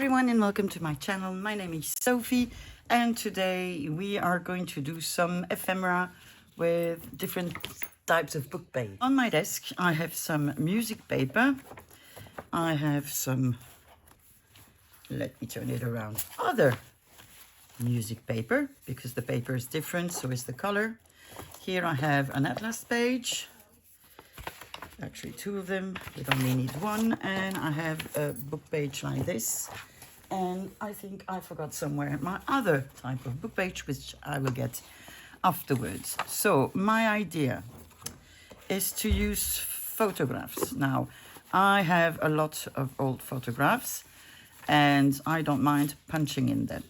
everyone and welcome to my channel. My name is Sophie and today we are going to do some ephemera with different types of book paper. On my desk I have some music paper. I have some, let me turn it around, other music paper because the paper is different, so is the color. Here I have an atlas page. Actually two of them, we only need one, and I have a book page like this, and I think I forgot somewhere my other type of book page, which I will get afterwards. So my idea is to use photographs. Now I have a lot of old photographs and I don't mind punching in them.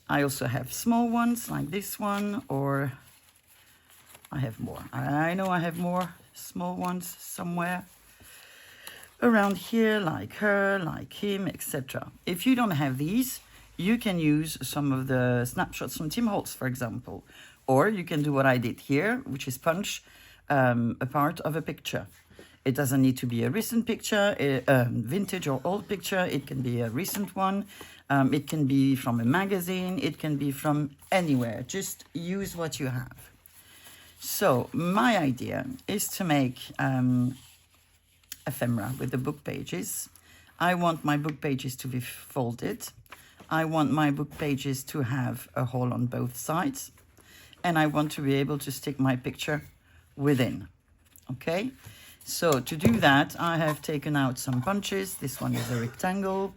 I also have small ones like this one, or I have more. I know I have more small ones somewhere around here, like her, like him, etc. If you don't have these, you can use some of the snapshots from Tim Holtz, for example, or you can do what I did here, which is punch a part of a picture. It doesn't need to be a recent picture, vintage or old picture. It can be a recent one. It can be from a magazine. It can be from anywhere. Just use what you have. So my idea is to make ephemera with the book pages. I want my book pages to be folded. I want my book pages to have a hole on both sides. And I want to be able to stick my picture within. Okay, so to do that, I have taken out some punches. This one is a rectangle.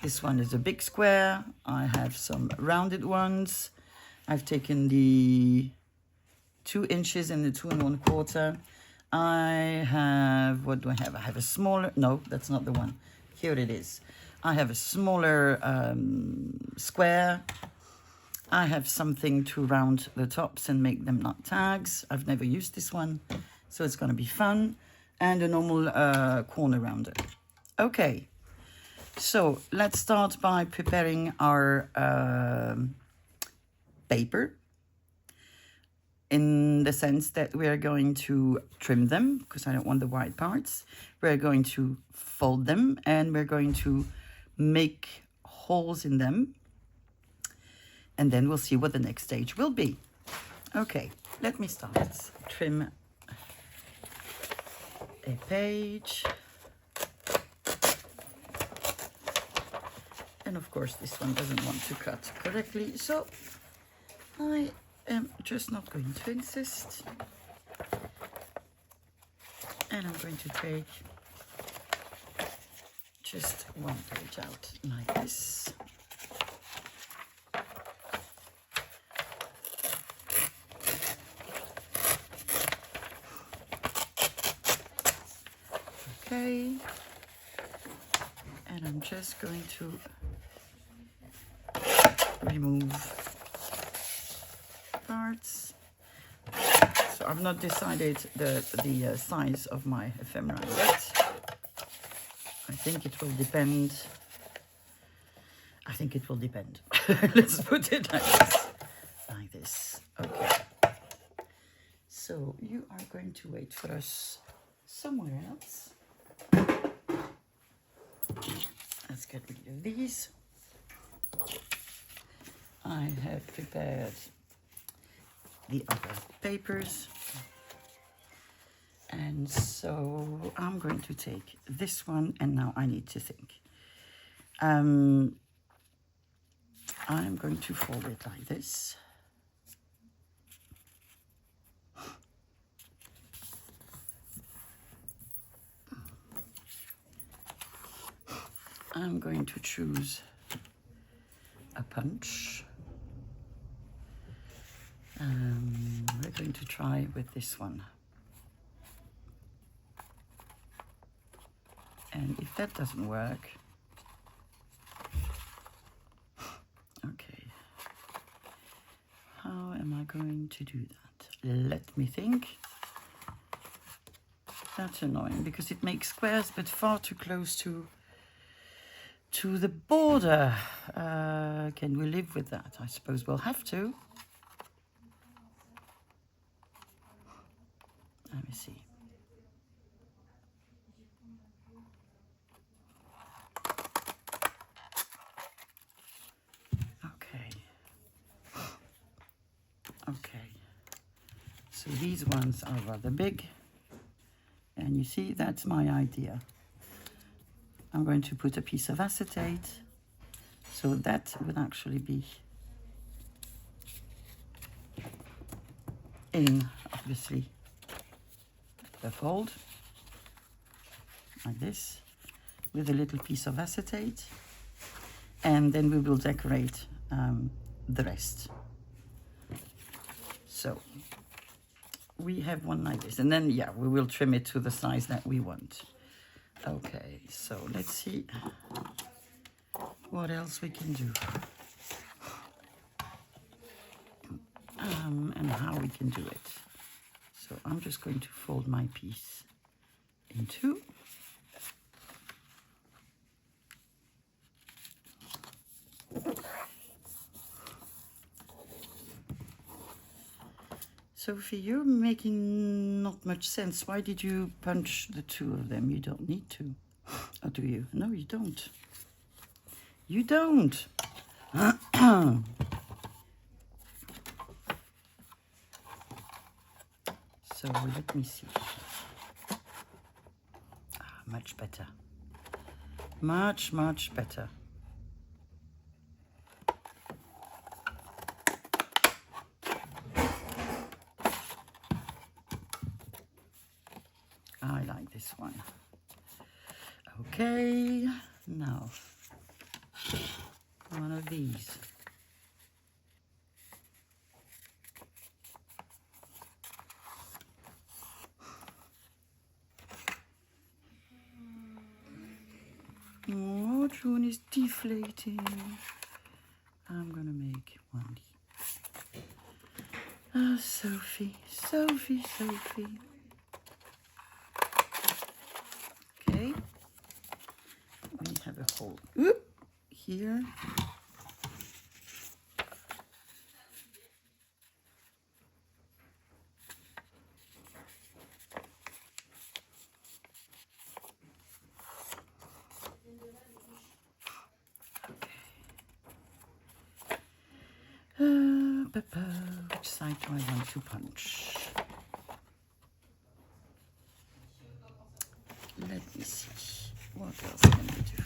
This one is a big square. I have some rounded ones. I've taken the 2 inches and the 2 1/4. I have, what do I have? I have a smaller, no, that's not the one. Here it is. I have a smaller square. I have something to round the tops and make them not tags. I've never used this one, so it's going to be fun. And a normal corner rounder. Okay, so let's start by preparing our paper, in the sense that we are going to trim them because I don't want the white parts. We're going to fold them and we're going to make holes in them. And then we'll see what the next stage will be. Okay, let me start. Let's trim a page. And of course this one doesn't want to cut correctly, so I am just not going to insist, and I'm going to take just one page out like this. Okay, and I'm just going to remove parts. So I've not decided the size of my ephemera yet. I think it will depend. Let's put it like this. Like this. Okay. So you are going to wait for us somewhere else. Let's get rid of these. I have prepared the other papers, and so I'm going to take this one, and now I need to think. I'm going to fold it like this. I'm going to choose a punch. We're going to try with this one. And if that doesn't work, okay, how am I going to do that? Let me think. That's annoying because it makes squares but far too close to the border. Can we live with that? I suppose we'll have to. Let me see. So these ones are rather big. And you see, that's my idea. I'm going to put a piece of acetate. So that would actually be in, obviously, the fold, like this, with a little piece of acetate. And then we will decorate the rest. So we have one like this, and then yeah, we will trim it to the size that we want. Okay, so let's see what else we can do and how we can do it. So I'm just going to fold my piece in two. Sophie, you're making not much sense. Why did you punch the two of them? You don't need to. Or do you? No, you don't. You don't. So let me see. Much better. Much, much better. I like this one. Okay, now one of these. Oh, June is deflating. I'm gonna make one. Ah, Sophie, Sophie, Sophie. Okay, we have a hole here. Which side do I want to punch? Let me see. What else can we do?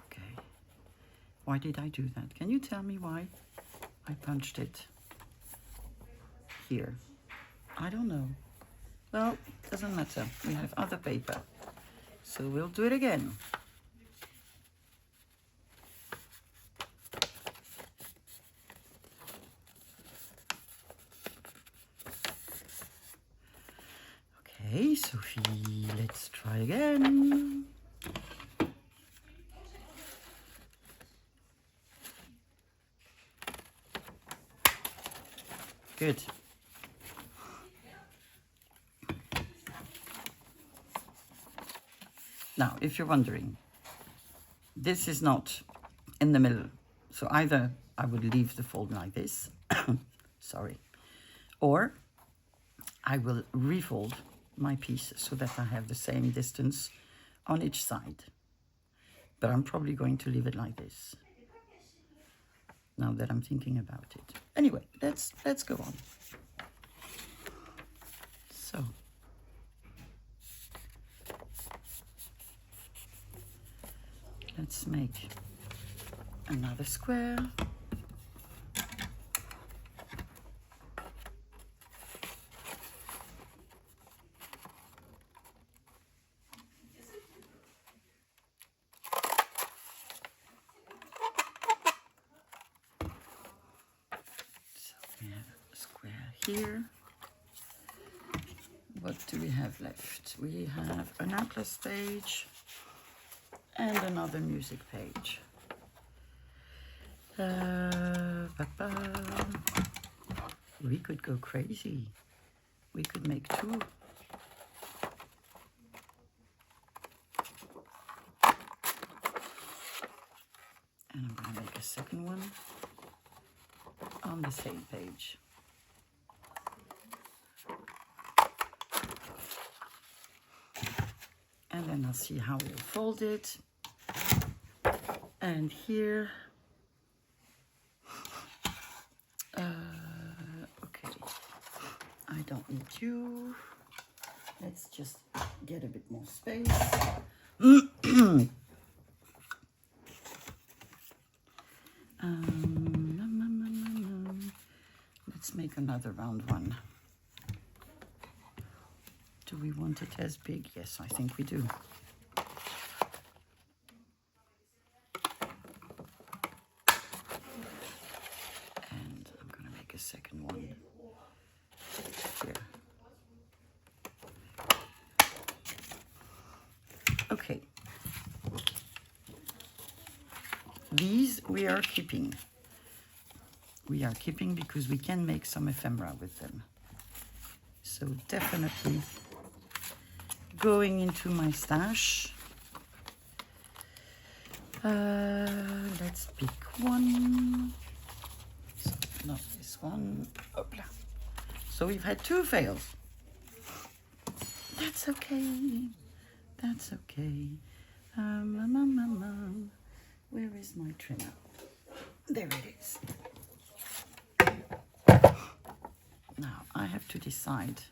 Okay. Why did I do that? Can you tell me why I punched it here? I don't know. Well, doesn't matter. We have other paper. So we'll do it again. Okay, Sophie, let's try again. Good. Now, if you're wondering, this is not in the middle. So either I would leave the fold like this, sorry, or I will refold my piece so that I have the same distance on each side. But I'm probably going to leave it like this, now that I'm thinking about it. Anyway, let's go on. So, let's make another square. So we have a square here. What do we have left? We have an atlas page and another music page. We could go crazy. We could make two. And I'm going to make a second one on the same page. and then I'll see how we'll fold it. And here, okay, I don't need you. Let's just get a bit more space. Let's make another round one. Do we want it as big? Yes, I think we do. And I'm going to make a second one here. Okay. These we are keeping. We are keeping because we can make some ephemera with them. So definitely going into my stash. Let's pick one. So not this one. Opla. So we've had 2 fails. That's okay. That's okay. Where is my trimmer? There it is. Now I have to decide.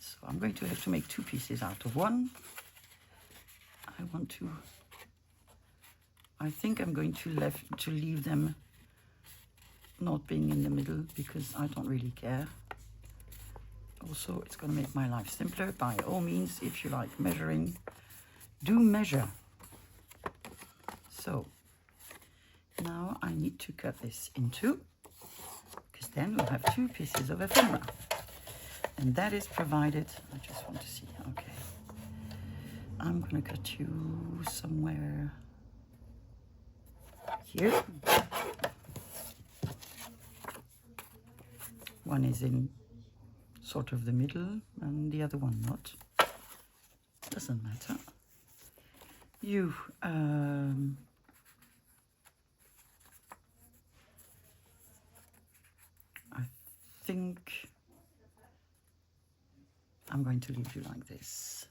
So I'm going to have to make 2 pieces out of one. I think I'm going to leave them not being in the middle because I don't really care. Also, it's going to make my life simpler. By all means, if you like measuring, do measure. So now I need to cut this in 2 because then we'll have 2 pieces of ephemera. And that is provided, I just want to see, okay. I'm going to cut you somewhere here. One is in sort of the middle and the other one not. Doesn't matter. You, I think I'm going to leave you like this.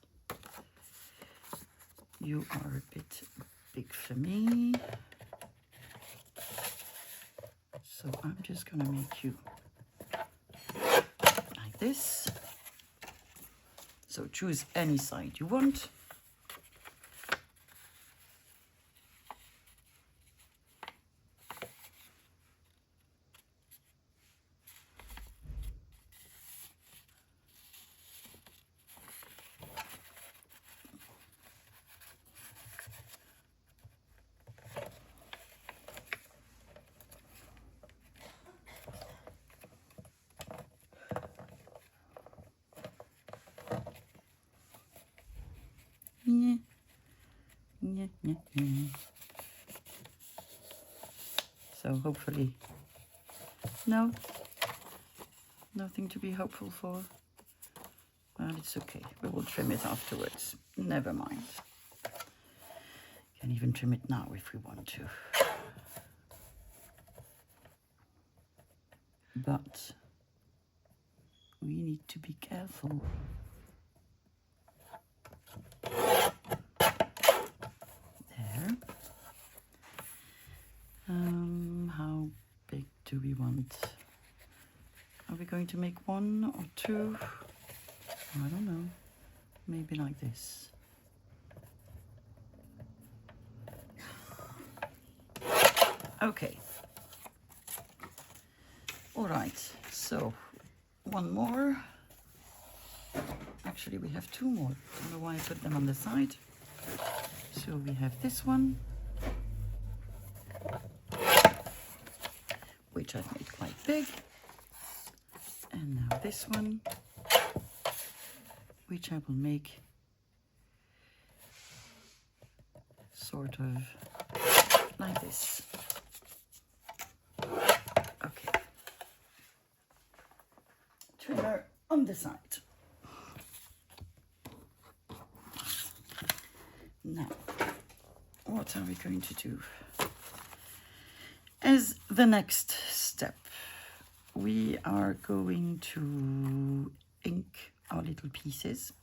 You are a bit big for me. So I'm just going to make you like this. So choose any side you want. So hopefully, no, nothing to be hopeful for. Well, it's okay. We will trim it afterwards. Never mind. Can even trim it now if we want to. But we need to be careful. There. How big do we want? Are we going to make 1 or 2? I don't know. Maybe like this. Okay. All right. So 1 more. Actually, we have 2 more. I don't know why I put them on the side. So we have this one, which I've made quite big. And now this one, which I will make sort of like this. Okay. Trimmer on the side. Now, what are we going to do as the next step? we are going to ink our little pieces,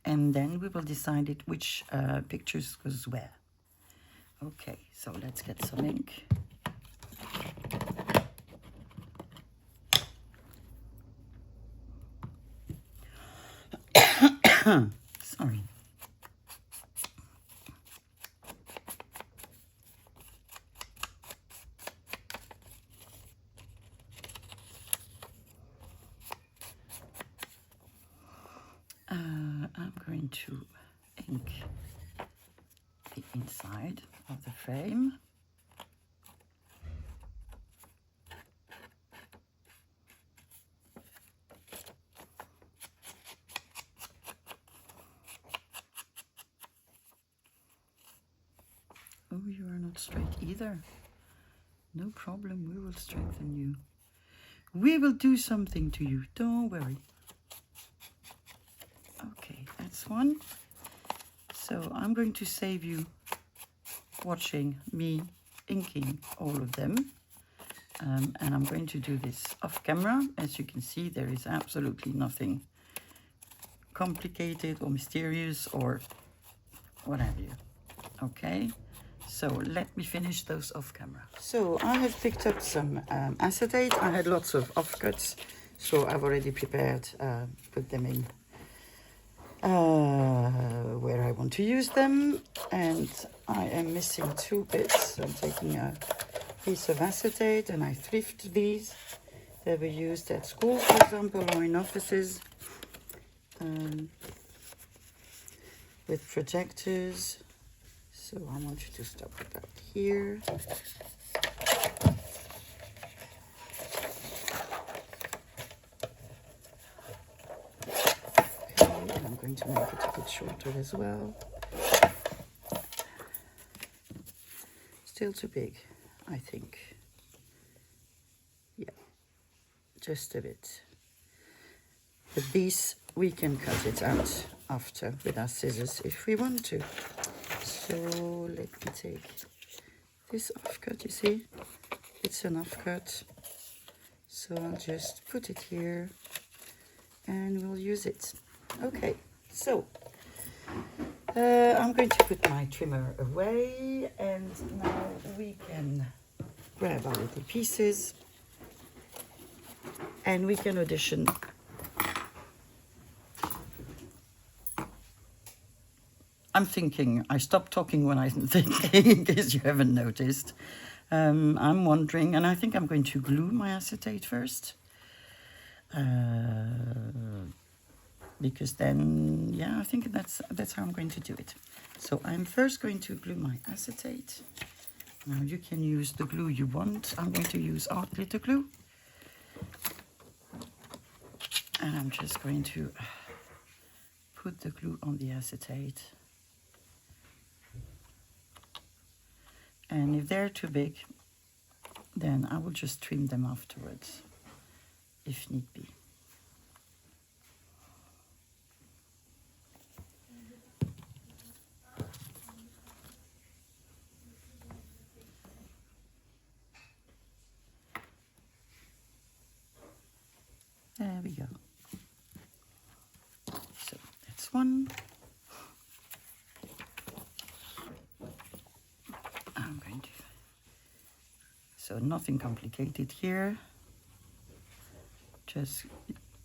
and then we will decide it which pictures goes where. Okay, so let's get some ink. Sorry. I'm going to ink the inside of the frame. Oh, you are not straight either. No problem, we will strengthen you. We will do something to you, don't worry. Okay, that's one. So I'm going to save you watching me inking all of them. And I'm going to do this off camera. As you can see, there is absolutely nothing complicated or mysterious or what have you. Okay, so let me finish those off camera. So I have picked up some acetate. I had lots of offcuts, so I've already prepared, put them in where I want to use them, and I am missing two bits. So I'm taking a piece of acetate and I thrift these. They were used at school, for example, or in offices with projectors. So I want you to stop about here. I'm going to make it a bit shorter as well. Still too big, I think. Yeah, just a bit. But these, we can cut it out after with our scissors if we want to. So let me take this offcut, you see? It's an offcut. So I'll just put it here and we'll use it. Okay, so I'm going to put my trimmer away, and now we can grab our little pieces and we can audition. I'm thinking, I stopped talking when I'm thinking, in case you haven't noticed. I'm wondering, and I think I'm going to glue my acetate first. Because then, yeah, I think that's how I'm going to do it. So I'm first going to glue my acetate. Now you can use the glue you want. I'm going to use art glitter glue. And I'm just going to put the glue on the acetate. And if they're too big, then I will just trim them afterwards, if need be. There we go. So that's one. I'm going to, so nothing complicated here. Just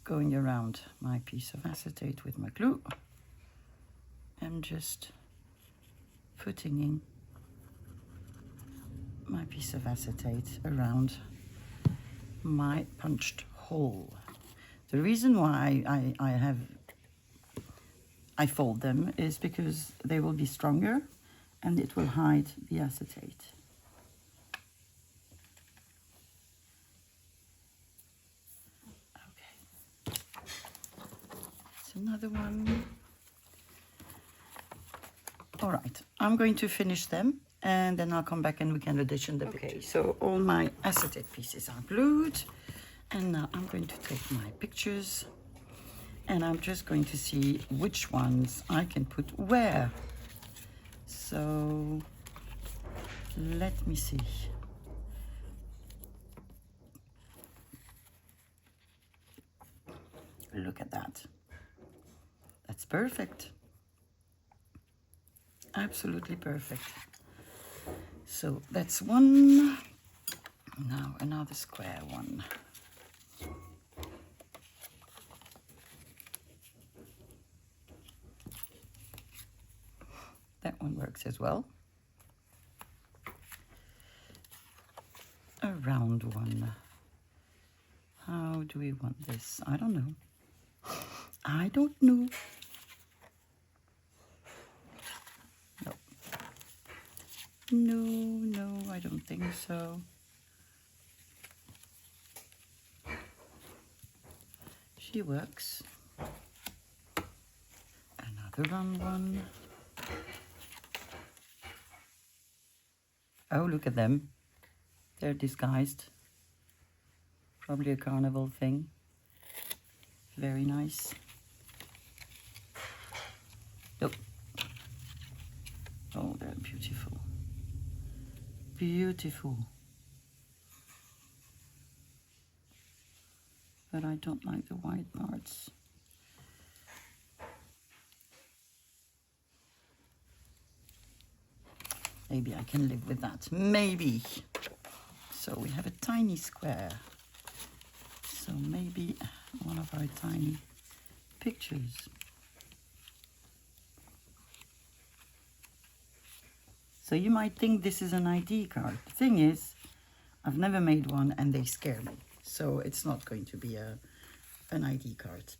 going around my piece of acetate with my glue. I'm just putting in my piece of acetate around my punched hole. The reason why I fold them is because they will be stronger and it will hide the acetate. Okay, that's another one. All right, I'm going to finish them and then I'll come back and we can audition the pictures. Okay, so all my acetate pieces are glued. And now I'm going to take my pictures and I'm just going to see which ones I can put where. So let me see. Look at that. That's perfect. Absolutely perfect. So that's one. Now another square one. That one works as well. A round one. How do we want this? I don't know. I don't know. No. No, I don't think so. She works. Another round one. Oh, look at them. They're disguised. Probably a carnival thing. Very nice. Nope. Oh, they're beautiful. Beautiful. But I don't like the white parts. Maybe I can live with that. Maybe. So we have a tiny square. So maybe one of our tiny pictures. So you might think this is an ID card. The thing is, I've never made one and they scare me. So it's not going to be an ID card.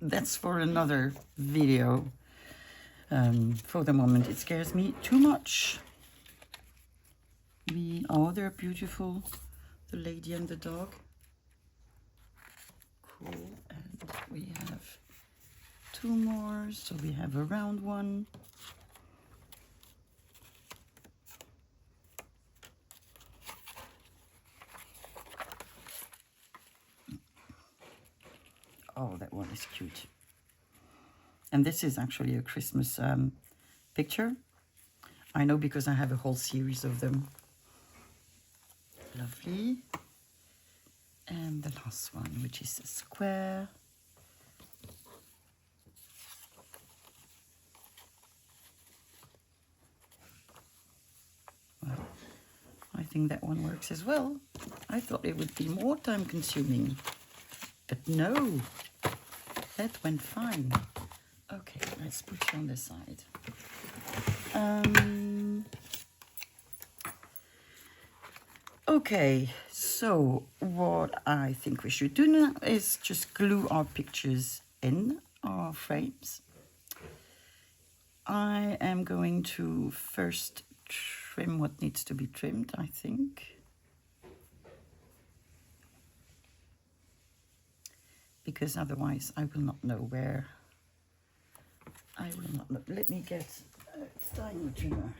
That's for another video. For the moment, it scares me too much. Oh, they're beautiful. The lady and the dog. Cool. And we have two more. So we have a round one. Oh, that one is cute. And this is actually a Christmas picture. I know because I have a whole series of them. Lovely. And the last one, which is a square. Well, I think that one works as well. I thought it would be more time consuming, but no, that went fine. Okay, let's put you on the side. Okay, so what I think we should do now is just glue our pictures in our frames. I am going to first trim what needs to be trimmed, I think. Because otherwise I will not know where. I will not know. Let me get a tiny trimmer.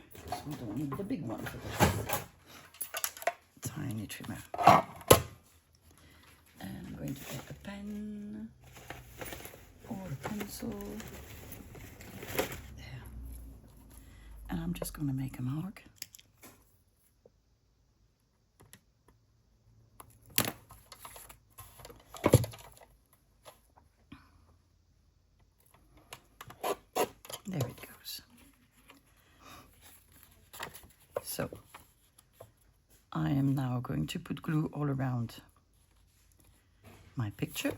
We don't need the big one for this. Tiny trimmer. And I'm going to get a pen or a pencil. There. And I'm just going to make a mark. There it goes. So I am now going to put glue all around my picture.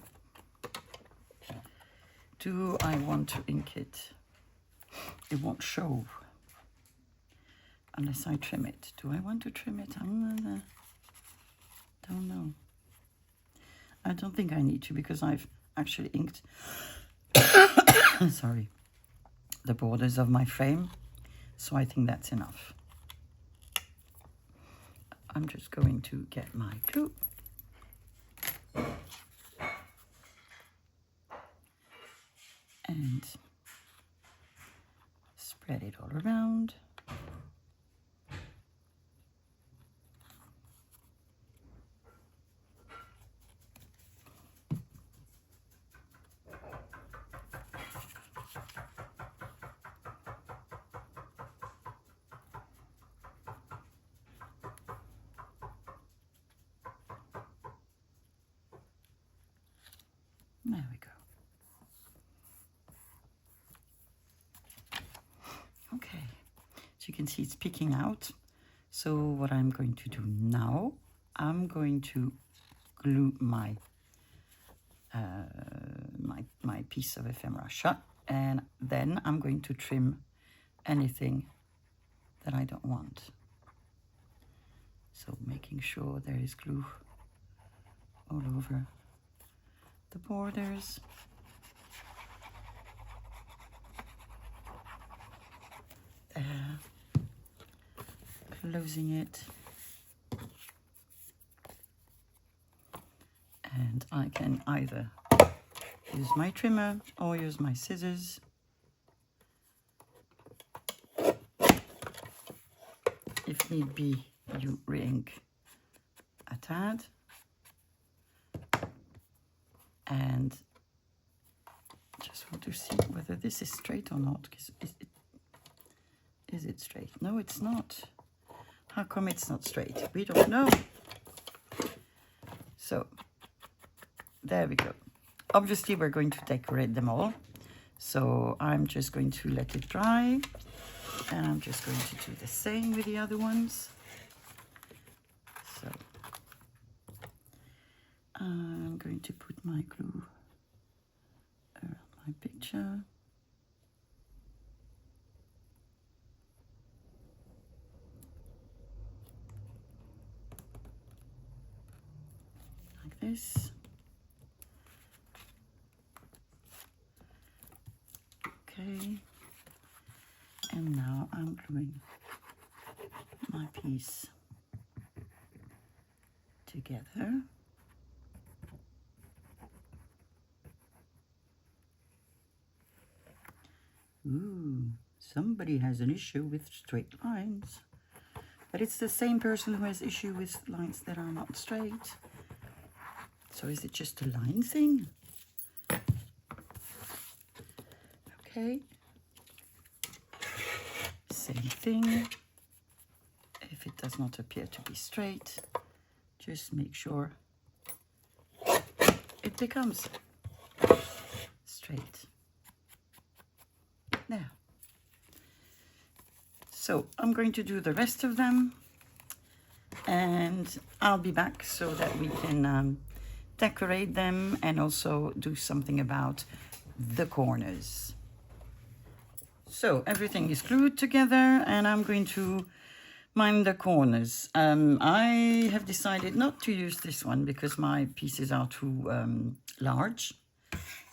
Do I want to ink it? It won't show unless I trim it. Do I want to trim it? Don't know. I don't think I need to because I've actually inked sorry, the borders of my frame, so I think that's enough. I'm just going to get my glue. And spread it all around. There we go. can see it's peeking out. So what I'm going to do now, I'm going to glue my my piece of ephemera shut, and then I'm going to trim anything that I don't want. So making sure there is glue all over the borders. There. Closing it. And I can either use my trimmer or use my scissors. If need be, you re-ink a tad. And just want to see whether this is straight or not. Is it straight? No, it's not. How come it's not straight? We don't know. So there we go. Obviously, we're going to decorate them all. So I'm just going to let it dry. And I'm just going to do the same with the other ones. So I'm going to put my glue around my picture. Like this. Okay. And now I'm gluing my piece together. Ooh, somebody has an issue with straight lines. But it's the same person who has issue with lines that are not straight. So is it just a line thing? Okay. Same thing. If it does not appear to be straight, just make sure it becomes straight. There. So I'm going to do the rest of them, and I'll be back so that we can decorate them and also do something about the corners. So everything is glued together, and I'm going to mine the corners. I have decided not to use this one because my pieces are too large,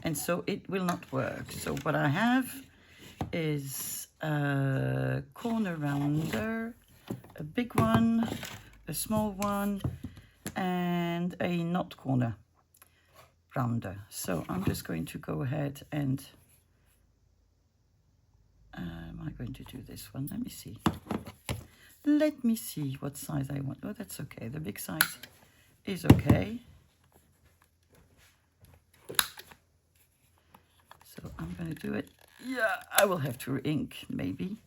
and so it will not work. So what I have is a corner rounder, a big one, a small one, and a knot corner rounder. So I'm just going to go ahead and am I going to do this one? Let me see. Let me see what size I want. Oh, that's okay. The big size is okay. So I'm going to do it. Yeah, I will have to ink maybe,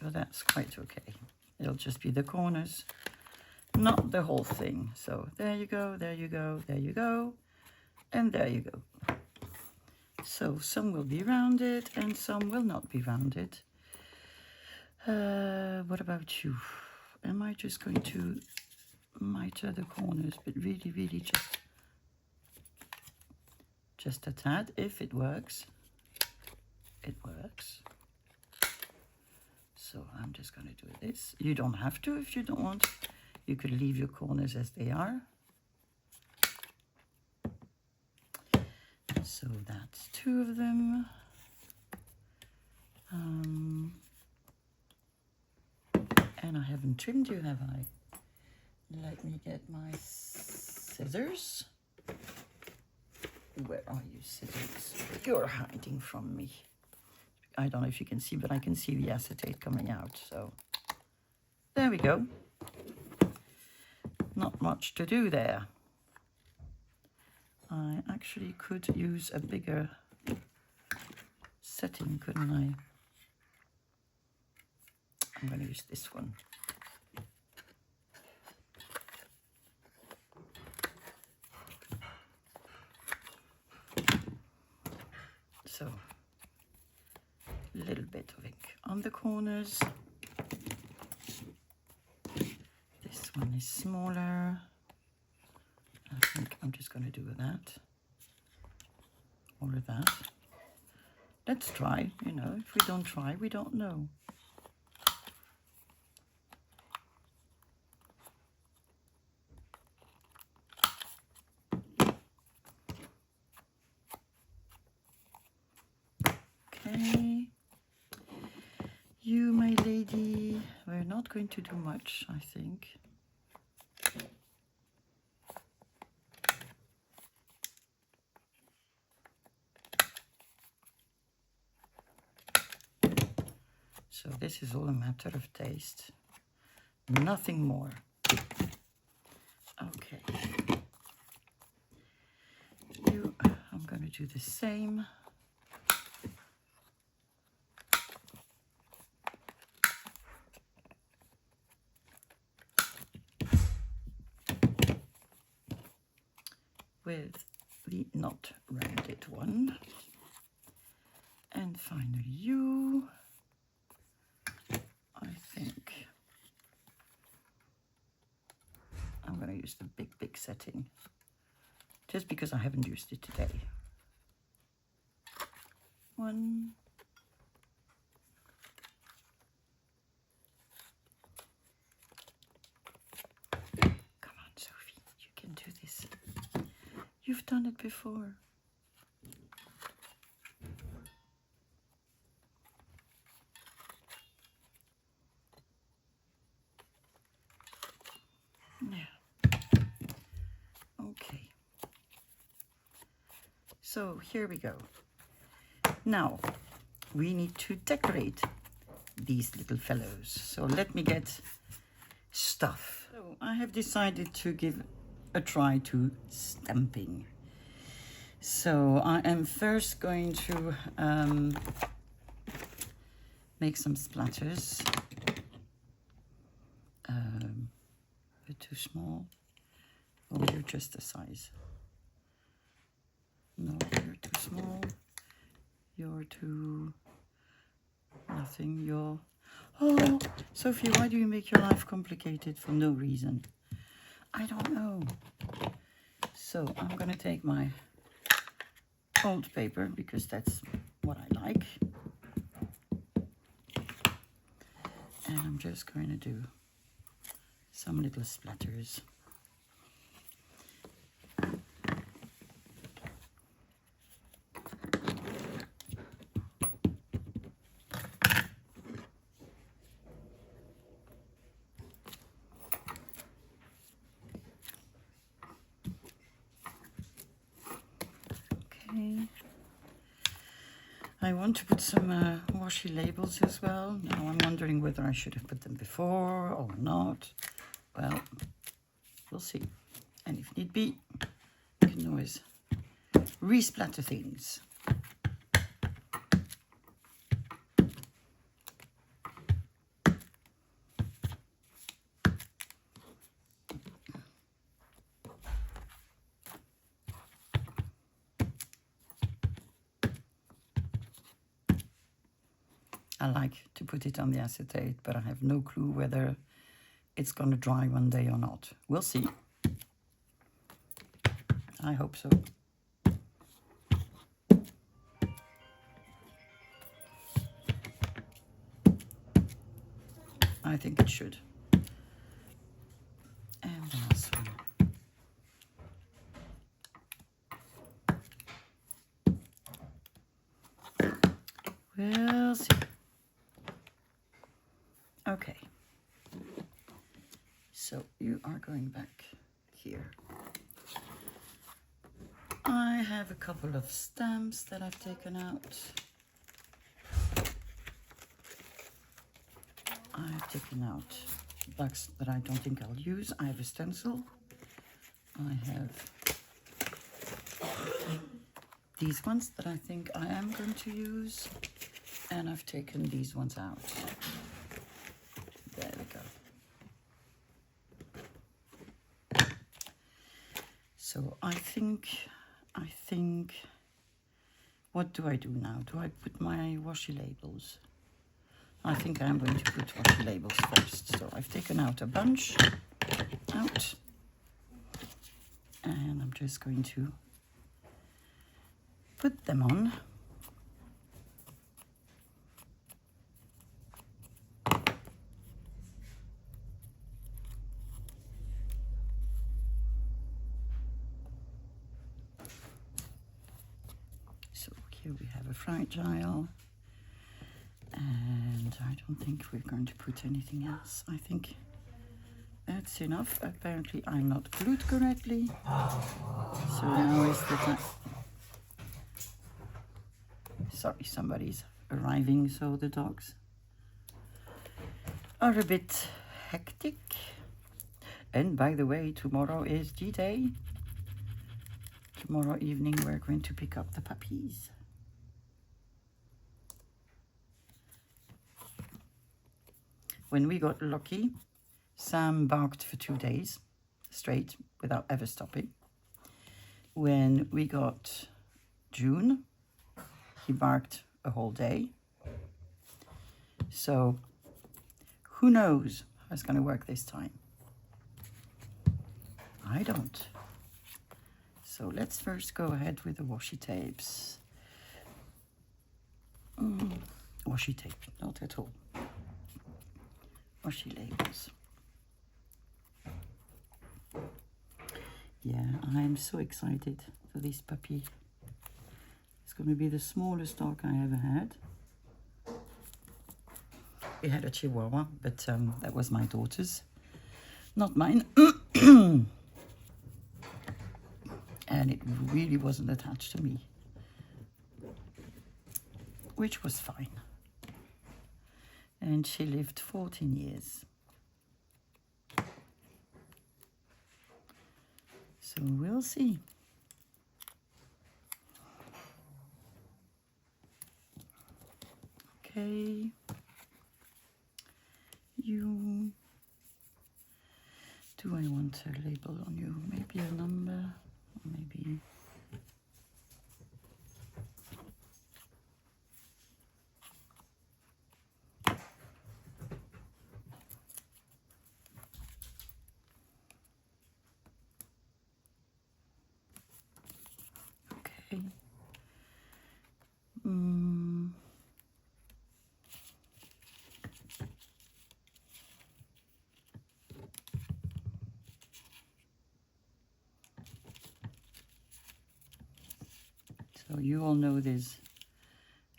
but that's quite okay. It'll just be the corners, not the whole thing. So there you go, there you go, there you go, and there you go. So some will be rounded and some will not be rounded. What about you? Am I just going to miter the corners, but really just a tad? If it works, it works. So I'm just going to do this. You don't have to if you don't want. You could leave your corners as they are. So that's two of them. And I haven't trimmed you, have I? Let me get my scissors. Where are you, scissors? You're hiding from me. I don't know if you can see, but I can see the acetate coming out. So there we go. Not much to do there. I actually could use a bigger setting, couldn't I? I'm going to use this one. So a little bit of ink on the corners. one is smaller. I think I'm just going to do that. Or that. Let's try, you know, if we don't try, we don't know. Okay. You, my lady, we're not going to do much, I think. So this is all a matter of taste. Nothing more. Okay. You, I'm going to do the same. With the not rounded one. And finally you, I think I'm going to use the big setting, just because I haven't used it today. One. Come on, Sophie, you can do this. You've done it before. Yeah. Okay. So here we go. Now we need to decorate these little fellows. So let me get stuff. So I have decided to give a try to stamping. So I am first going to make some splatters. A bit too small. Oh, you're just the size. No, you're too small. You're too... nothing. You're... Oh, Sophie, why do you make your life complicated for no reason? I don't know. So I'm going to take my old paper, because that's what I like. And I'm just going to do some little splatters. I want to put some washi labels as well. Now I'm wondering whether I should have put them before or not. Well, we'll see. And if need be, you can always re-splatter things. I like to put it on the acetate, but I have no clue whether it's going to dry one day or not. We'll see. I hope so. I think it should. And the last one. We'll see. Okay. So you are going back here. I have a couple of stamps that I've taken out. I've taken out bugs that I don't think I'll use. I have a stencil. I have these ones that I think I am going to use. And I've taken these ones out. There we go. So I think, what do I do now? Do I put my washi labels? I think I'm going to put washi labels first. So I've taken out a bunch. out. And I'm just going to put them on. So here we have a fragile, and I don't think we're going to put anything else. I think that's enough. Apparently I'm not glued correctly. So now is the time. Sorry, somebody's arriving, so the dogs are a bit hectic. And by the way, tomorrow is G-Day. Tomorrow evening we're going to pick up the puppies. When we got lucky, Sam barked for 2 days straight without ever stopping. When we got June, he barked a whole day. So who knows how it's going to work this time? I don't. So let's first go ahead with the washi tapes. Washi tape, not at all. Washi labels. Yeah, I'm so excited for this puppy. It's going to be the smallest dog I ever had. We had a Chihuahua, but that was my daughter's, not mine. And it really wasn't attached to me, which was fine. And she lived 14 years. So we'll see. Okay. You. Do I want a label on you? Maybe a number? Maybe. Okay. So you all know these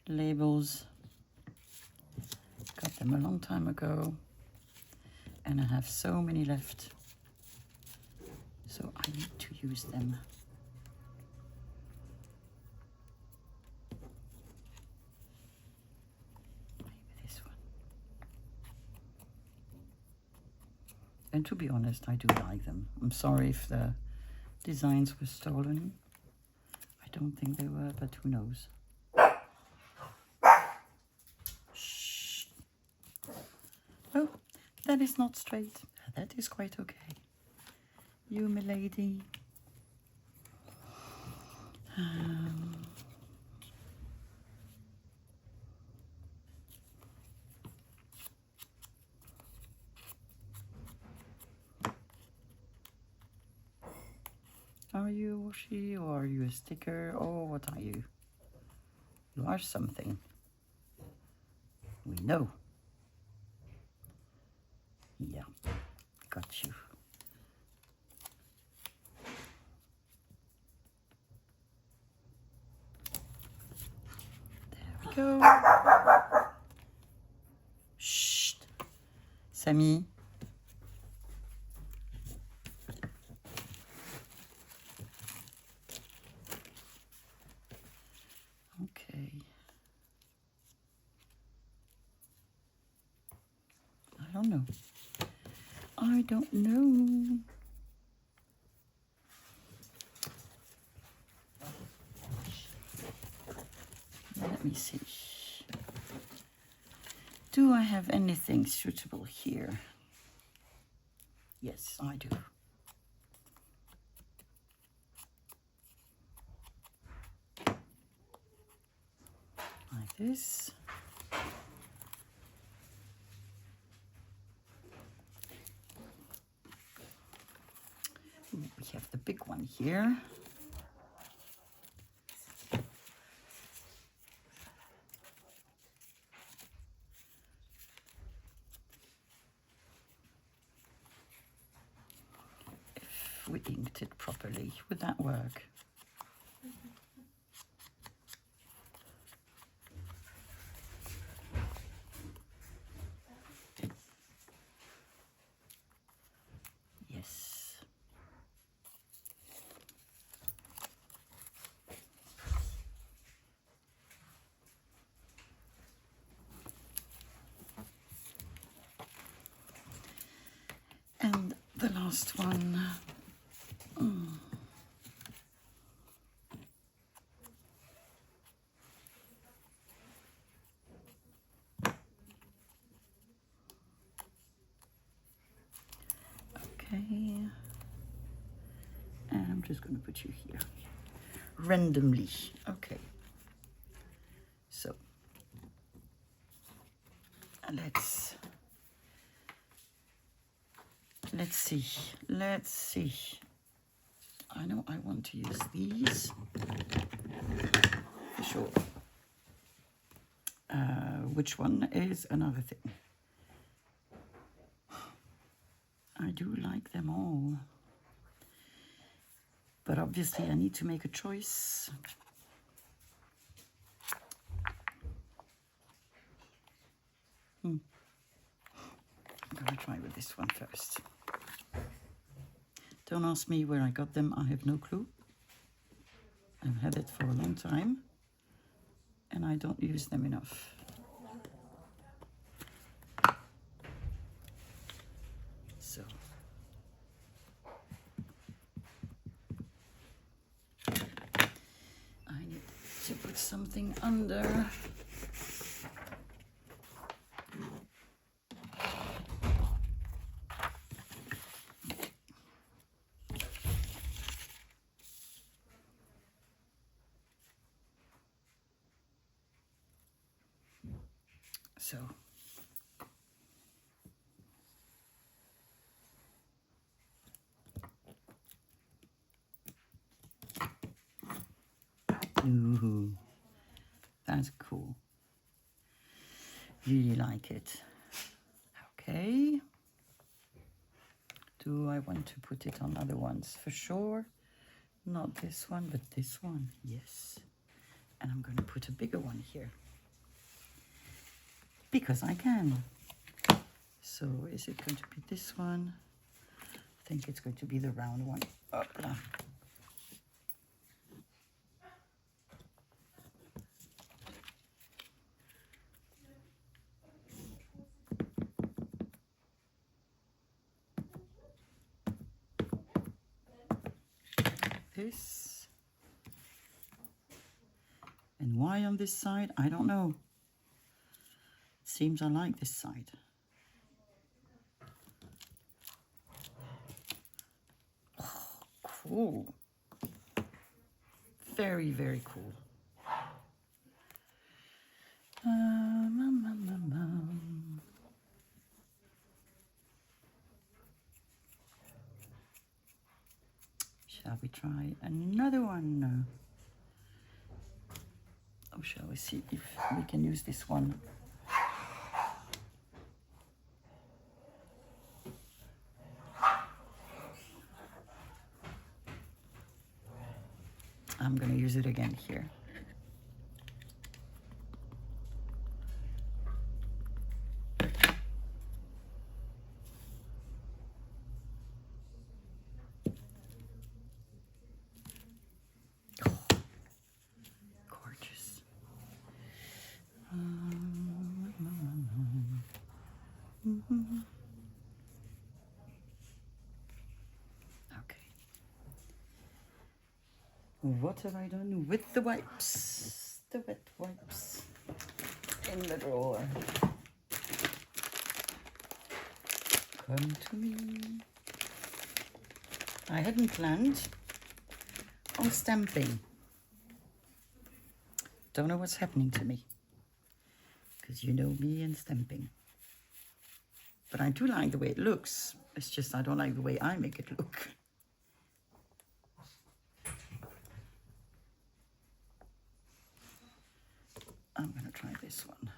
labels. Got them a long time ago, and I have so many left. So I need to use them. Maybe this one. And to be honest, I do like them. I'm sorry if the designs were stolen. I don't think they were, but who knows? Shh. Oh, that is not straight. That is quite okay. You, milady. Are you a washi, or are you a sticker, or what are you? You are something. We know. Yeah, got you. There we go. Shh. Sammy. Okay. I don't know. I don't know. Let me see. Do I have anything suitable here? Yes, I do. Like this. here. If we inked it properly, would that work? Yes. And the last one. Okay. And I'm just going to put you here. Randomly. Okay. So let's see. I know I want to use these for sure. Which one is another thing? I do like them all, but obviously I need to make a choice. I'm gonna try with this one first. Don't ask me where I got them, I have no clue. I've had it for a long time and I don't use them enough. So I need to put something under. So ooh, that's cool. Really like it. Okay. Do I want to put it on other ones? For sure. Not this one, but this one. Yes. And I'm going to put a bigger one here. Because I can. So is it going to be this one? I think it's going to be the round one. Opla. This. And why on this side? I don't know. It seems I like this side. Oh, cool. Very, very cool. Shall we try another one? Or shall we see if we can use this one? I'm going to use it again here. Gorgeous. Okay. What have I done with the wipes? The wet wipes in the drawer. Come to me. I hadn't planned on stamping. Don't know what's happening to me. Because you know me and stamping. But I do like the way it looks. It's just I don't like the way I make it look. I'm going to try this one.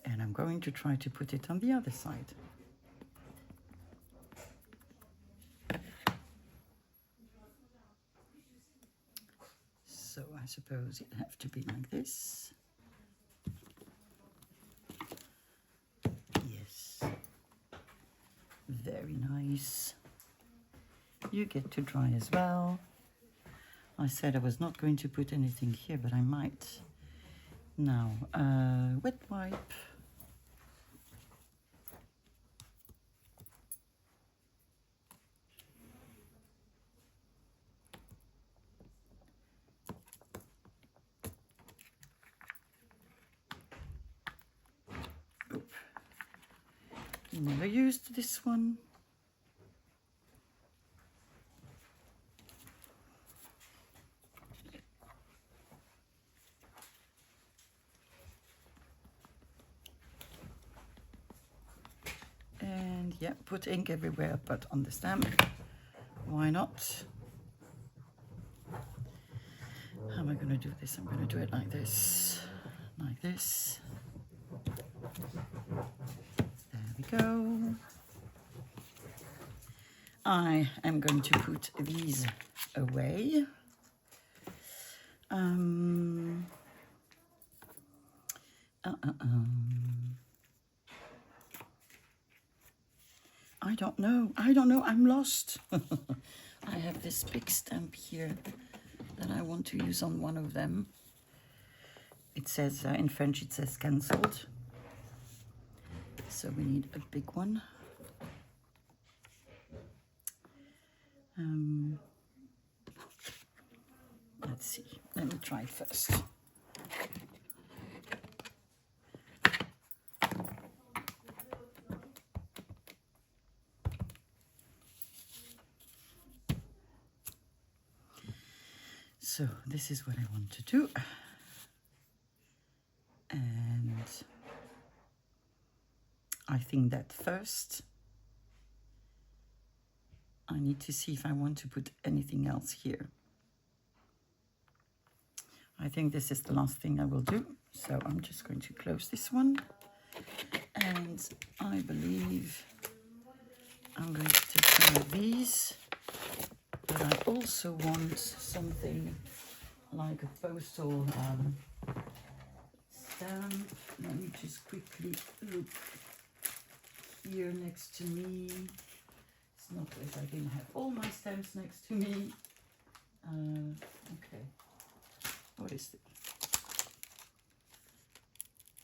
And I'm going to try to put it on the other side. So I suppose it have to be like this. Yes. Very nice. You get to try as well. I said I was not going to put anything here, but I might. Now, wet wipe. Oop. Never used this one. And yeah, put ink everywhere but on the stamp. Why not? How am I going to do this? I'm going to do it like this. Like this. There we go. I am going to put these away. I don't know. I'm lost. I have this big stamp here that I want to use on one of them. It says, in French, it says cancelled. So we need a big one. Let's see. Let me try it first. So this is what I want to do. And I think that first I need to see if I want to put anything else here. I think this is the last thing I will do. So I'm just going to close this one. And I believe I'm going to take some of these. But I also want something like a postal stamp. Let me just quickly look here next to me. It's not as I didn't have all my stamps next to me. Okay. What is it?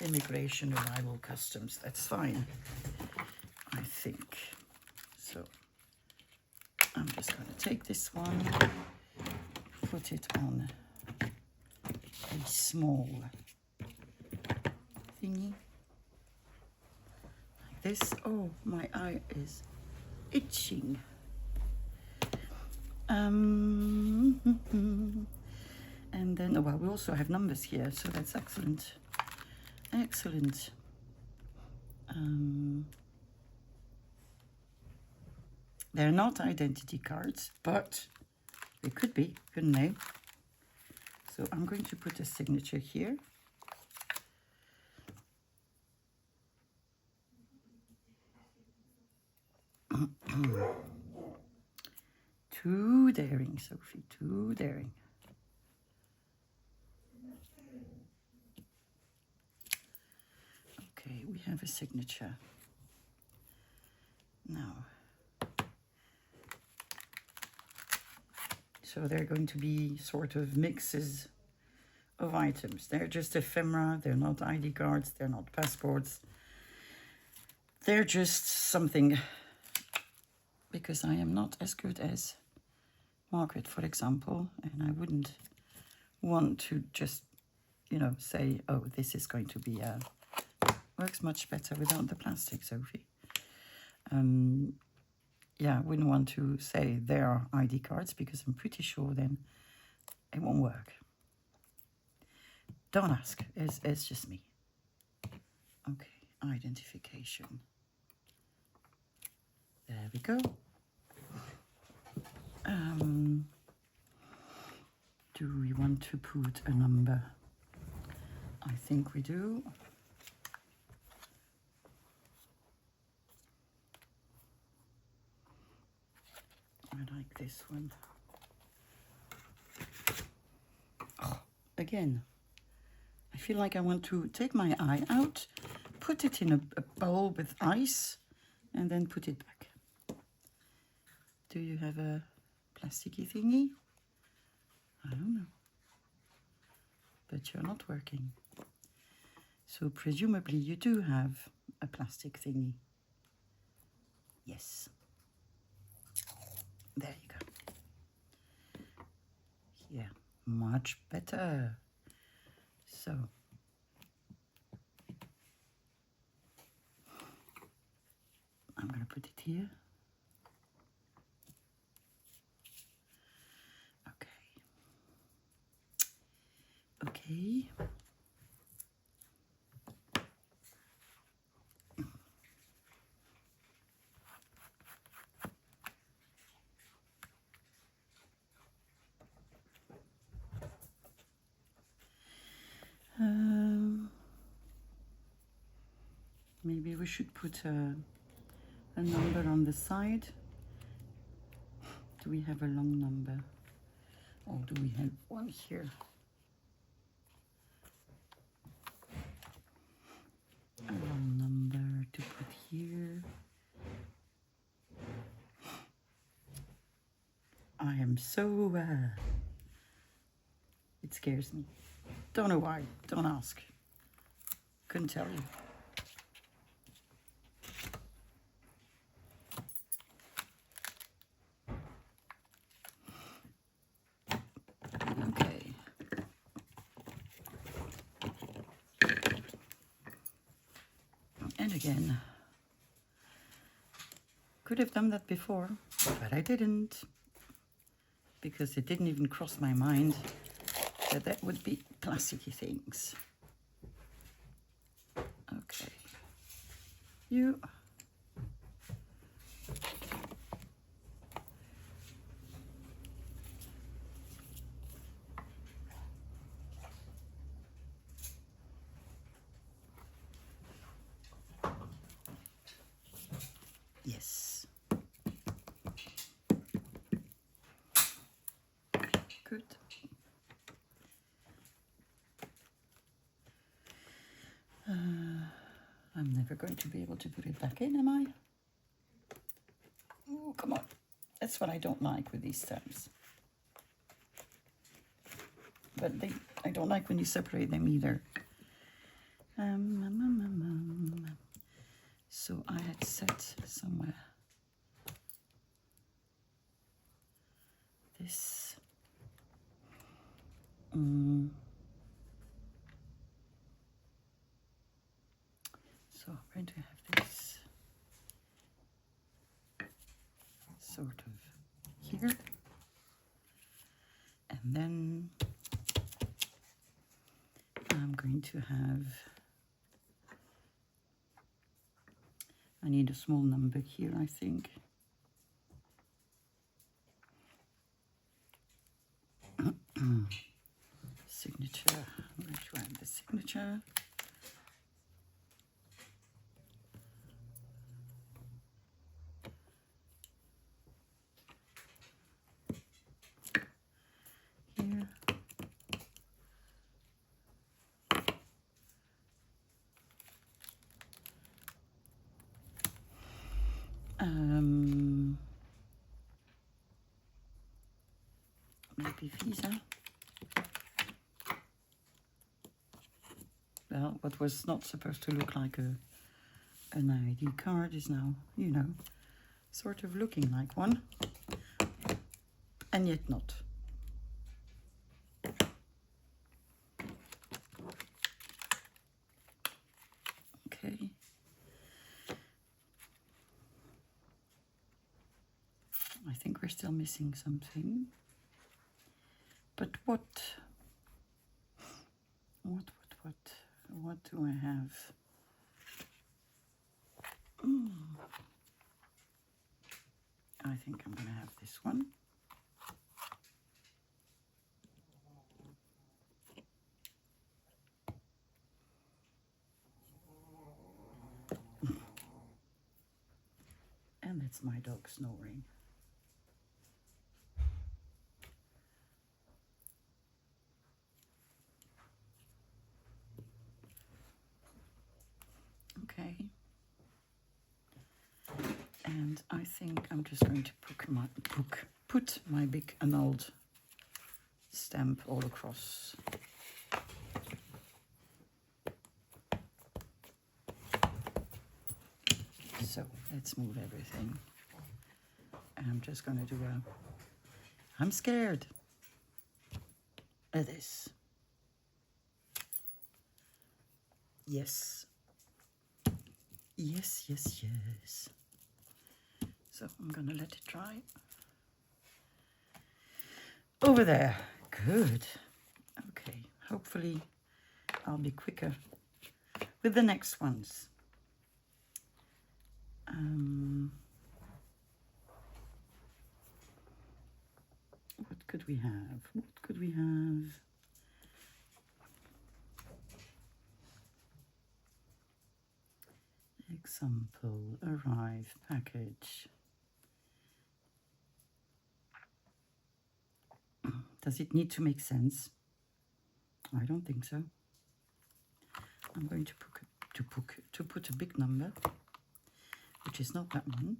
Immigration, arrival, customs. That's fine, I think. So I'm just going to take this one, put it on a small thingy like this. Oh, my eye is itching. And then, oh, well, we also have numbers here, so that's excellent. Excellent. They're not identity cards, but they could be, couldn't they? So I'm going to put a signature here. Too daring, Sophie, too daring. Okay, we have a signature. Now, so they're going to be sort of mixes of items. They're just ephemera, they're not ID cards, they're not passports. They're just something, because I am not as good as Margaret, for example, and I wouldn't want to just, you know, say, oh, this is going to be works much better without the plastic, Sophie. Yeah, I wouldn't want to say they are ID cards because I'm pretty sure then it won't work. Don't ask, it's just me. Okay, identification. There we go. Do we want to put a number? I think we do. I like this one. Oh, again, I feel like I want to take my eye out, put it in a bowl with ice, and then put it back. Do you have a plasticky thingy? I don't know. But you're not working. So presumably you do have a plastic thingy. Yes. There you go. Yeah, much better. So I'm going to put it here. Okay. Maybe we should put a number on the side. Do we have a long number? Or do we have one here? A long number to put here. I am so, it scares me. Don't know why, don't ask. Couldn't tell you. Okay. And again, could have done that before, but I didn't. Because it didn't even cross my mind that that would be plasticky things. Okay. You. Yes. Good. I'm never going to be able to put it back in, am I? Oh, come on. That's what I don't like with these stamps. But I don't like when you separate them either. So I had set somewhere this. So I'm going to have this sort of here. And then I'm going to have, I need a small number here, I think. Signature, I'm going to add the signature. Here. Maybe Visa. Well, what was not supposed to look like an ID card is now, you know, sort of looking like one, and yet not. Okay. I think we're still missing something. But what do I have? I think I'm going to have this one. my dog snoring. Okay. And I think I'm just going to put my big annulled stamp all across. So let's move everything. And I'm just going to do I'm scared of this. Yes. Yes, yes, yes. So I'm going to let it dry. Over there. Good. Okay. Hopefully I'll be quicker with the next ones. What could we have? What could we have? Example, arrive, package. Does it need to make sense? I don't think so. I'm going to put a big number, which is not that one,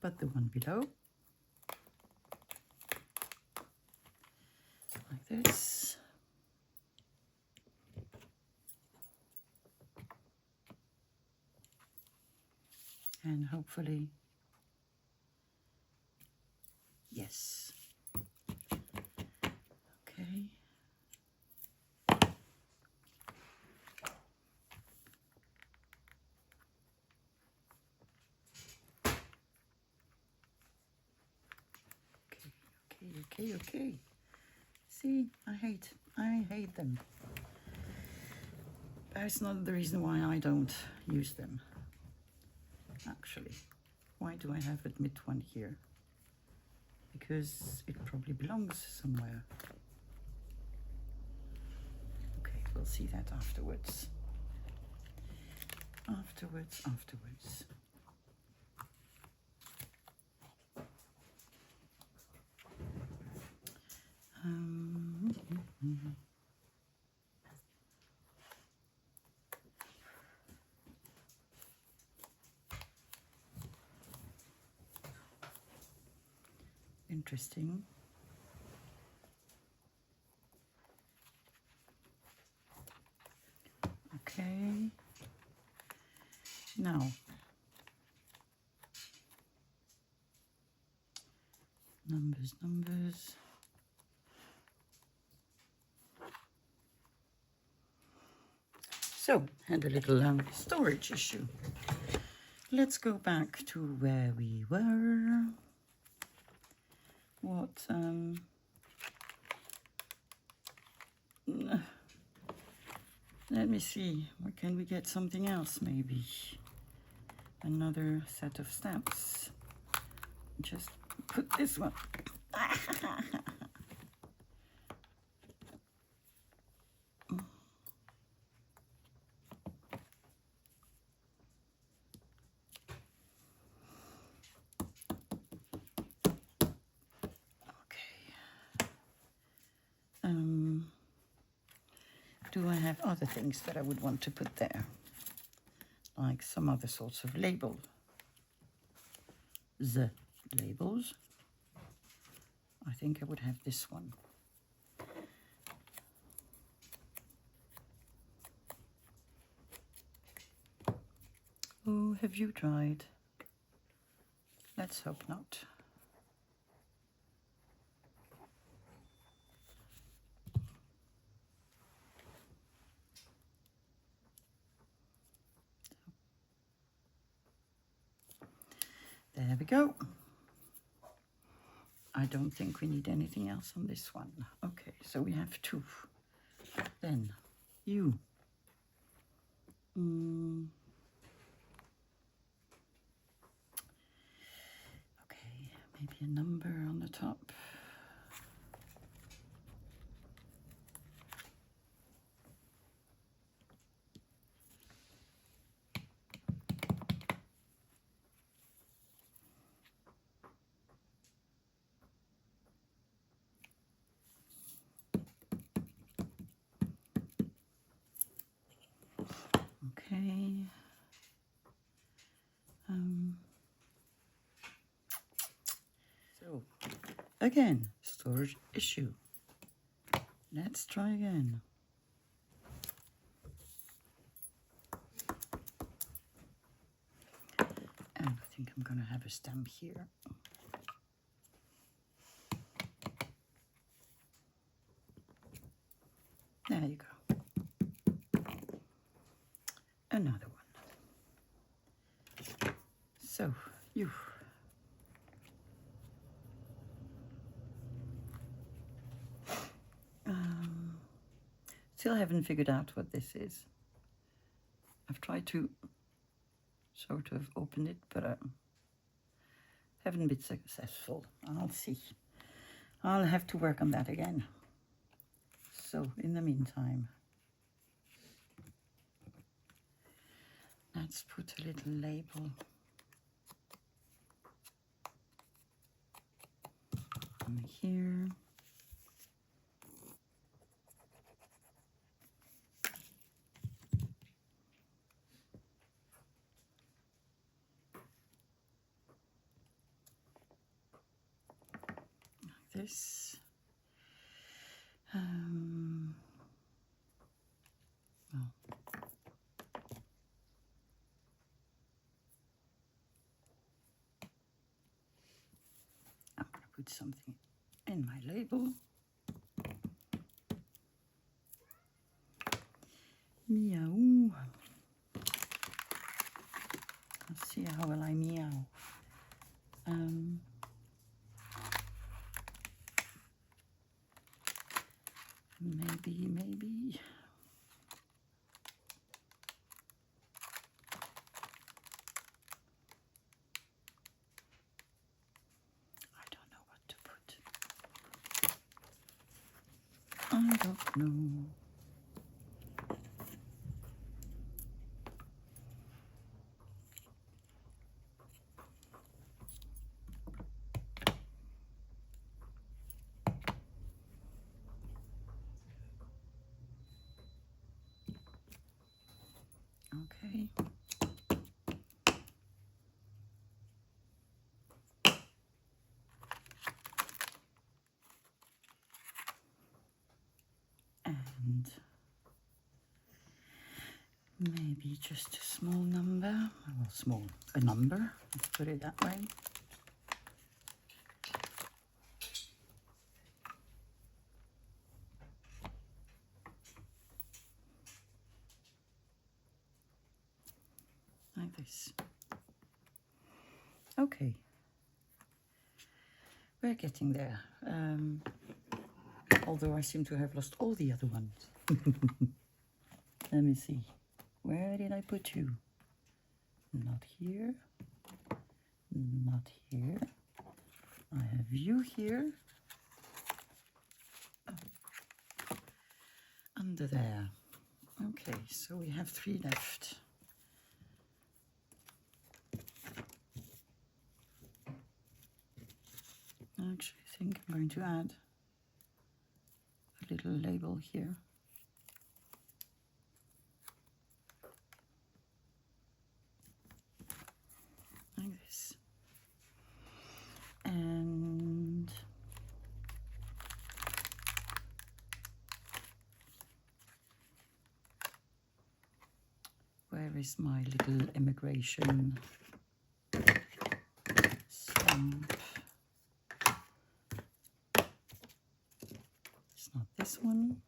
but the one below. Like this. And hopefully, yes. Okay. Okay. See, I hate them. That's not the reason why I don't use them. Actually, why do I have a mid one here? Because it probably belongs somewhere. Okay, we'll see that afterwards. Afterwards. Interesting. Okay. Now, numbers. So, had a little storage issue. Let's go back to where we were. What, let me see, can we get something else maybe? Another set of stamps. Just put this one. Do I have other things that I would want to put there? Like some other sorts of label. The labels. I think I would have this one. Oh, have you tried? Let's hope not. There we go. I don't think we need anything else on this one. Okay, so we have two. Then you. Okay, maybe a number on the top. Okay. So, again, storage issue. Let's try again. And I think I'm gonna have a stamp here. There you go. Another one. So, you. Still haven't figured out what this is. I've tried to sort of open it, but I haven't been successful. I'll see. I'll have to work on that again. So, in the meantime, let's put a little label on here. Like this. Well, I'm going to put something in my label. Meow. Let's see how will I meow. Maybe. I don't know what to put. I don't know. Okay. And maybe just a small number. Well, a number, let's put it that way. Like this. Okay. We're getting there. Although I seem to have lost all the other ones. Let me see. Where did I put you? Not here. Not here. I have you here. Oh. Under there. Okay, so we have 3 left. Actually, I think I'm going to add a little label here. Like this. And where is my little immigration stamp? It's not this one.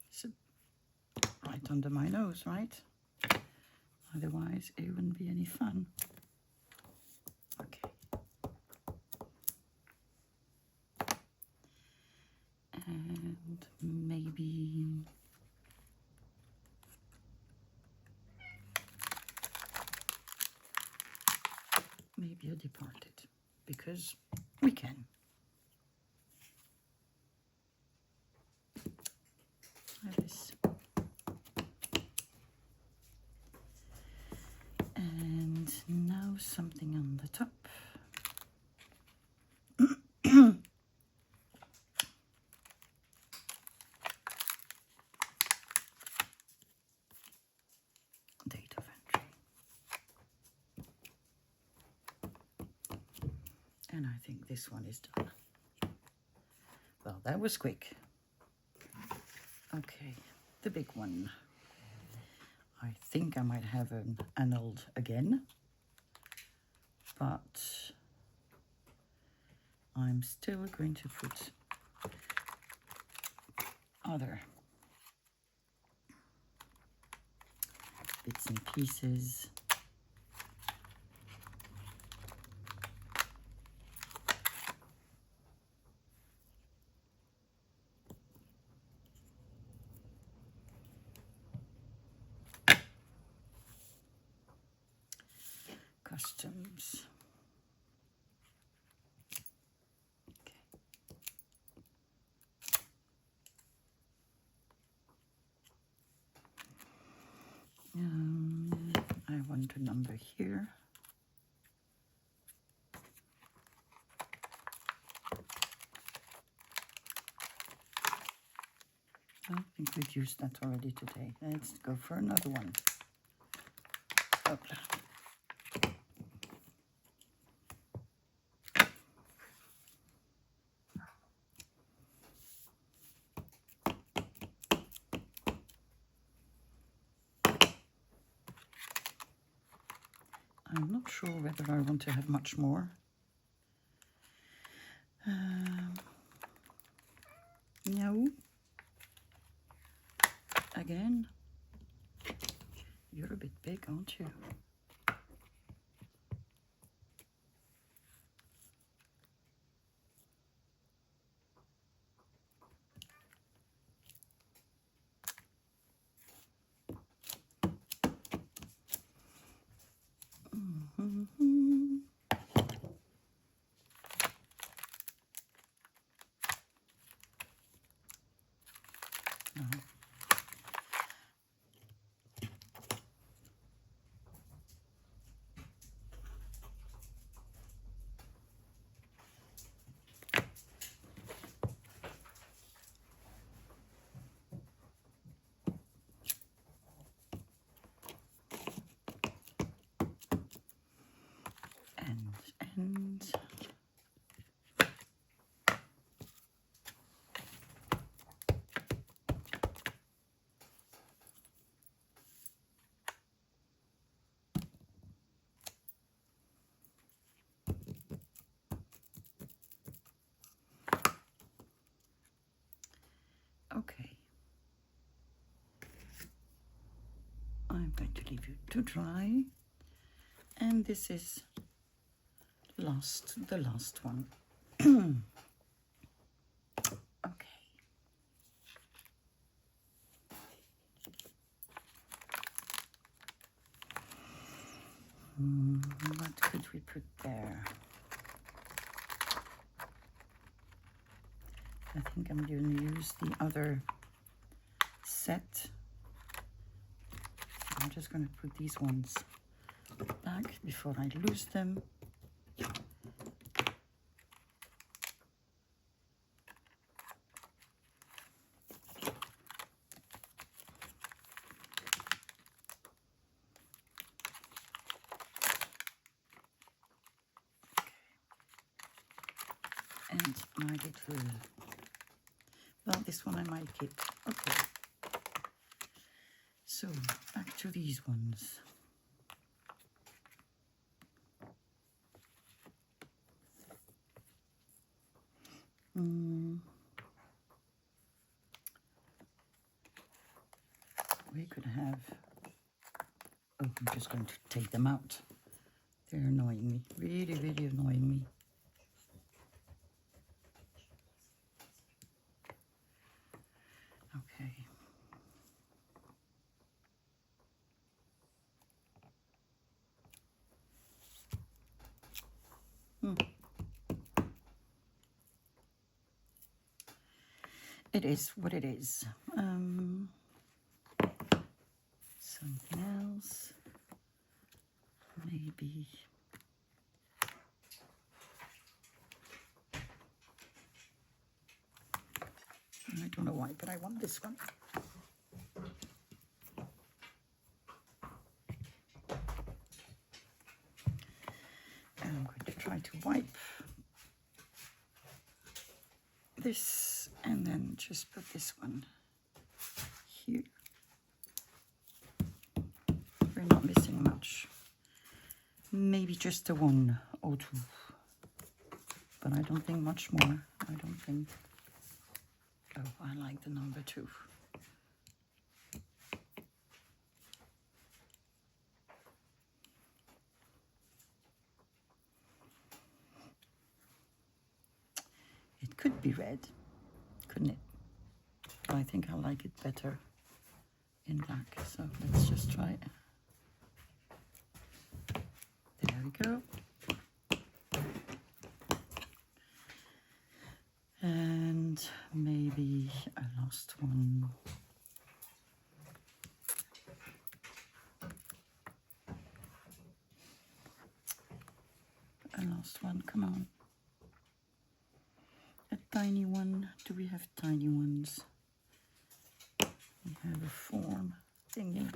It's right under my nose, right? Otherwise, it wouldn't be any fun. Okay. And maybe a departed, because we can. Like this. And now something on the top. And I think this one is done. Well, that was quick. Okay, the big one. I think I might have an annulled again, but I'm still going to put other bits and pieces. Customs. Okay. I want a number here. I think we've used that already today. Let's go for another one. Oh. I'm not sure whether I want to have much more. No. Again. You're a bit big, aren't you? No. And okay. I'm going to leave you to dry. And this is the last one. Okay. What could we put there? I think I'm going to use the other set. I'm just going to put these ones back before I lose them. And my little, well, this one I might keep. Okay. So back to these ones. We could have, oh, I'm just going to take them out. They're annoying me, really, really annoying me. Okay. It is what it is. Something else, maybe. I don't know why, but I want this one. And I'm going to try to wipe this, and then just put this one here. We're not missing much. Maybe just a 1 or 2. But I don't think much more. I don't think. Oh, I like the number 2. It could be red, couldn't it? But I think I like it better in black. So let's just try it. There we go. And maybe a last one. A last one, come on. A tiny one. Do we have tiny ones? We have a form thingy.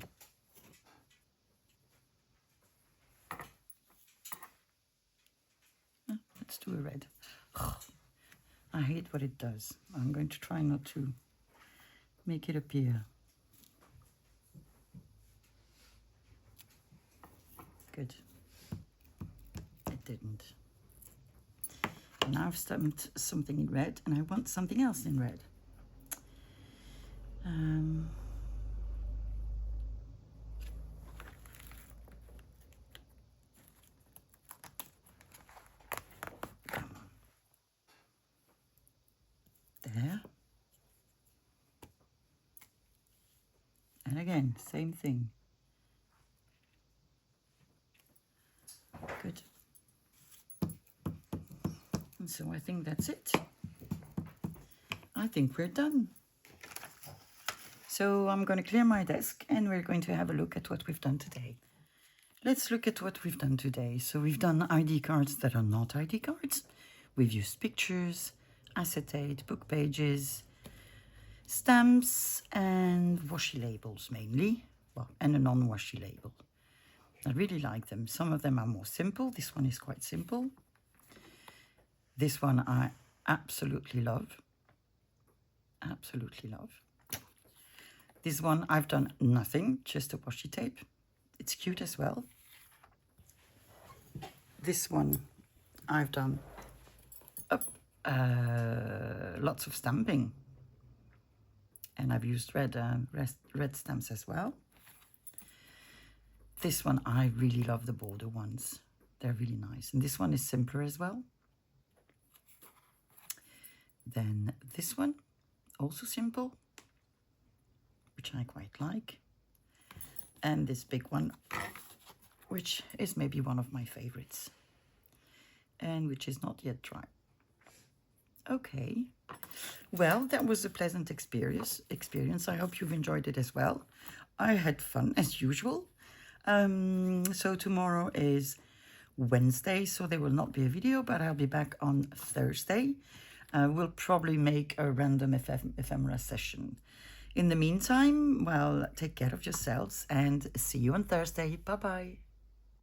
Let's do a red. I hate what it does. I'm going to try not to make it appear. Good. It didn't. Now I've stamped something in red, and I want something else in red. There. And again, same thing. Good. And so I think that's it. I think we're done. So I'm going to clear my desk and we're going to have a look at what we've done today. Let's look at what we've done today. So we've done ID cards that are not ID cards. We've used pictures, acetate, book pages, stamps and washi labels mainly. Well, and a non-washi label. I really like them. Some of them are more simple. This one is quite simple. This one I absolutely love. Absolutely love. This one I've done nothing, just a washi tape. It's cute as well. This one I've done lots of stamping. And I've used red stamps as well. This one, I really love the border ones. They're really nice. And this one is simpler as well. Then this one, also simple, which I quite like. And this big one, which is maybe one of my favorites. And which is not yet dry. Okay. Well, that was a pleasant experience. I hope you've enjoyed it as well. I had fun as usual. So tomorrow is Wednesday, so there will not be a video, but I'll be back on Thursday. We'll probably make a random ephemera session. In the meantime, well, take care of yourselves and see you on Thursday. Bye-bye.